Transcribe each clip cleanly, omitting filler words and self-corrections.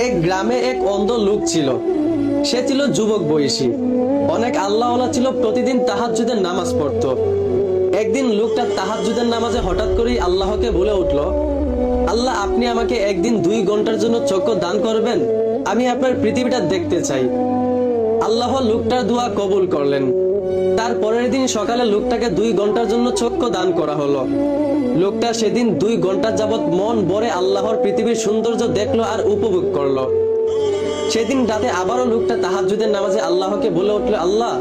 এক গ্রামে এক অন্ধ লোক ছিল। সে ছিল যুবক বয়সী, অনেক আল্লাহওয়ালা ছিল, প্রতিদিন তাহাজ্জুদের নামাজ পড়তো। একদিন লোকটা তাহাজ্জুদের নামাজে হঠাৎ করেই আল্লাহকে বলে উঠল, আল্লাহ, আপনি আমাকে একদিন 2 ঘন্টার জন্য চক্ষু দান করবেন? আমি আপনার পৃথিবীটা দেখতে চাই। আল্লাহ লোকটার দোয়া কবুল করলেন। তার পরের দিন সকালে লোকটাকে 2 ঘন্টার জন্য চক্ষু দান করা হলো। লোকটা সেদিন 2 ঘন্টা যাবত মন ভরে আল্লাহর পৃথিবীর সৌন্দর্য দেখলো আর উপভোগ করলো। সেদিন রাতে আবারও লোকটা তাহাজ্জুদের নামাজে আল্লাহকে বলে উঠল, আল্লাহ,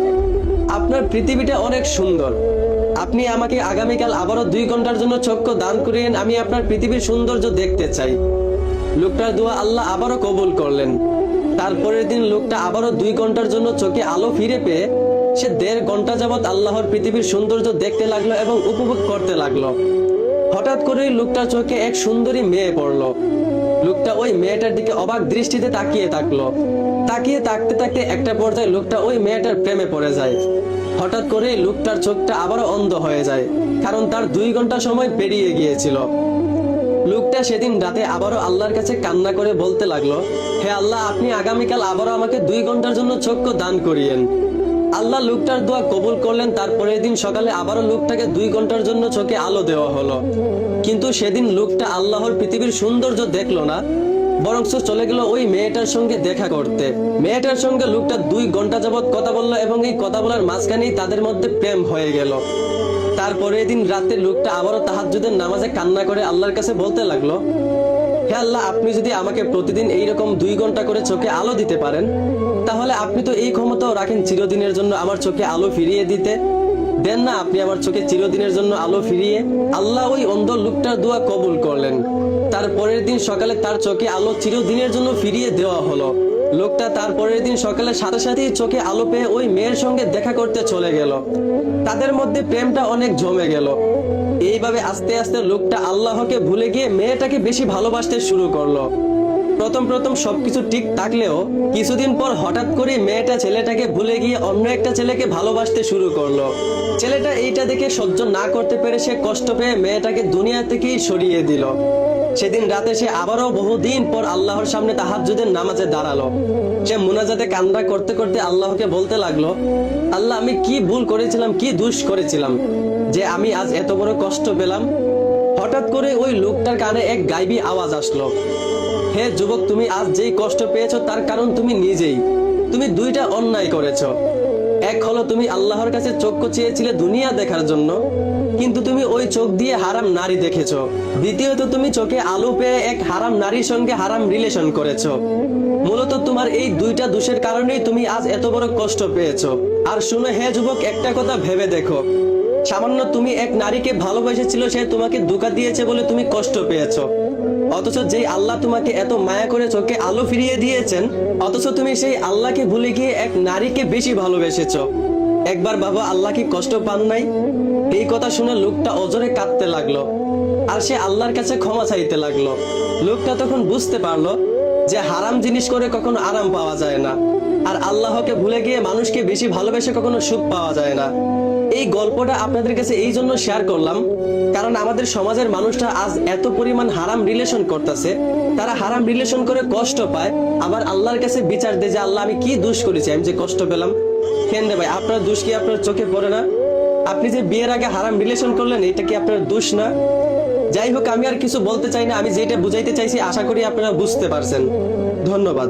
আপনার পৃথিবীটা অনেক সুন্দর, আপনি আমাকে আগামীকাল আবারও 2 ঘন্টার জন্য চক্ষু দান করিয়েন, আমি আপনার পৃথিবীর সৌন্দর্য দেখতে চাই। লোকটার দোয়া আল্লাহ আবারও কবুল করলেন। তারপরের দিন লোকটা আবারও 2 ঘন্টার জন্য চোখে আলো ফিরে পেয়ে সে 1.5 ঘন্টা যাবত আল্লাহর পৃথিবীর সৌন্দর্য দেখতে লাগলো এবং উপভোগ করতে লাগলো। হঠাৎ করেই লোকটার চোখে এক সুন্দরী মেয়ে পড়লো। লোকটা ওই মেয়েটার দিকে অবাক দৃষ্টিতে তাকিয়ে থাকলো। তাকিয়ে থাকতে থাকতে একটা পর্যায়ে লোকটা ওই মেয়েটার প্রেমে পড়ে যায়। হঠাৎ করে লোকটার চোখটা আবারও অন্ধ হয়ে যায়, কারণ তার 2 ঘন্টা সময় পেরিয়ে গিয়েছিল। লোকটা সেদিন রাতে আবারও আল্লাহর কাছে কান্না করে বলতে লাগলো, হে আল্লাহ, আপনি আগামীকাল আবারও আমাকে 2 ঘন্টার জন্য চক্ষু দান করিয়েন। আল্লাহ লোকটার দোয়া কবুল করলেন। তারপরের দিন সকালে আবারও লোকটাকে 2 ঘন্টার জন্য চোখে আলো দেওয়া হলো। কিন্তু সেদিন লোকটা আল্লাহর পৃথিবীর সৌন্দর্য দেখলো না, বরঞ্চ চলে গেল ওই মেয়েটার সঙ্গে দেখা করতে। মেয়েটার সঙ্গে লোকটা 2 ঘন্টা যাবত কথা বললো এবং এই কথা বলার মাঝখানেই তাদের মধ্যে প্রেম হয়ে গেল। তারপরে দিন রাতে লোকটা আবারও তাহাজ্জুদের নামাজে কান্না করে আল্লাহর কাছে বলতে লাগলো, হে আল্লাহ, আপনি যদি আমাকে প্রতিদিন এইরকম 2 ঘন্টা করে চোখে আলো দিতে পারেন, তাহলে আপনি তো এই ক্ষমতাও রাখেন চিরদিনের জন্য আমার চোখে আলো ফিরিয়ে দিতে। দেন না আপনি আমার চোখে চিরদিনের জন্য আলো ফিরিয়ে। আল্লাহ ওই অন্ধ লোকটার দোয়া কবুল করলেন। তারপরের দিন সকালে তার চোখে আলো চিরদিনের জন্য ফিরিয়ে দেওয়া হলো। লোকটা তারপরের দিন সকালে সাথে সাথেই চোখে আলো পেয়ে ওই মেয়ের সঙ্গে দেখা করতে চলে গেল। তাদের মধ্যে প্রেমটা অনেক জমে গেল। এইভাবে আস্তে আস্তে লোকটা আল্লাহকে ভুলে গিয়ে মেয়েটাকে বেশি ভালোবাসতে শুরু করলো। প্রথম প্রথম সবকিছু ঠিক থাকলেও কিছুদিন পর হঠাৎ করে মেয়েটা ছেলেটাকে ভুলে গিয়ে অন্য একটা ছেলেকে ভালোবাসতে শুরু করলো। ছেলেটা এইটা দেখে সহ্য না করতে পেরে সে কষ্ট পেয়ে মেয়েটাকে দুনিয়া থেকেই সরিয়ে দিল। সেদিন রাতে সে আবারও বহুদিন পর আল্লাহর সামনে তাহাজ্জুদের নামাজে দাঁড়ালো। সে মুনাজাতে কান্না করতে করতে আল্লাহকে বলতে লাগলো, আল্লাহ, আমি কি ভুল করেছিলাম, কি দোষ করেছিলাম যে আমি আজ এত বড় কষ্ট পেলাম। হঠাৎ করে ওই লোকটার কানে এক গায়বী আওয়াজ আসলো, হে যুবক, তুমি আজ যেই কষ্ট পেয়েছো তার কারণ তুমি নিজেই। তুমি 2টা অন্যায় করেছো। এক হলো তুমি আল্লাহর কাছে চক্ষু চেয়েছিলে দুনিয়া দেখার জন্য, কিন্তু তুমি ওই চোখ দিয়ে হারাম নারী দেখেছো। দ্বিতীয়ত তুমি চোখে আলো পেয়ে এক হারাম নারীর সঙ্গে হারাম রিলেশন করেছো। মূলত তোমার এই 2টা দোষের কারণেই তুমি আজ এত বড় কষ্ট পেয়েছো। আর শুনো হে যুবক, একটা কথা ভেবে দেখো, সামান্য তুমি এক নারীকে ভালোবেসেছিল, সে তোমাকে ধোঁকা দিয়েছে বলে তুমি কষ্ট পেয়েছো। অথচ যেই আল্লাহ তোমাকে এত মায়া করে চোখে আলো ফিরিয়ে দিয়েছেন, অথচ তুমি সেই আল্লাহকে ভুলে গিয়ে এক নারীকে বেশি ভালোবেসেছো। একবার বাবা, আল্লাহ কি কষ্ট পান নাই? এই কথা শুনে লোকটা অজরে কাঁদতে লাগলো আর সে আল্লাহর কাছে ক্ষমা চাইতে লাগলো। লোকটা তখন বুঝতে পারলো যে হারাম জিনিস করে কখনো আরাম পাওয়া যায় না, আর আল্লাহকে ভুলে গিয়ে মানুষকে বেশি ভালোবেসে কখনো সুখ পাওয়া যায় না। এই গল্পটা আপনাদের কাছে এই জন্য শেয়ার করলাম, কারণ আমাদের সমাজের মানুষরা আজ এত পরিমাণ হারাম রিলেশন করতেছে। তারা হারাম রিলেশন করে কষ্ট পায়, আবার আল্লাহর কাছে বিচার দেয় যে আল্লাহ, আমি কি দোষ করেছি, আমি যে কষ্ট পেলাম। কেন রে ভাই, আপনার দোষ কি আপনার চোখে পড়ে না? আপনি যে বিয়ের আগে হারাম রিলেশন করলেন, এটা কি আপনার দোষ না? যাই হোক, আমি আর কিছু বলতে চাই না। আমি যেটা বুঝাইতে চাইছি আশা করি আপনারা বুঝতে পারছেন। ধন্যবাদ।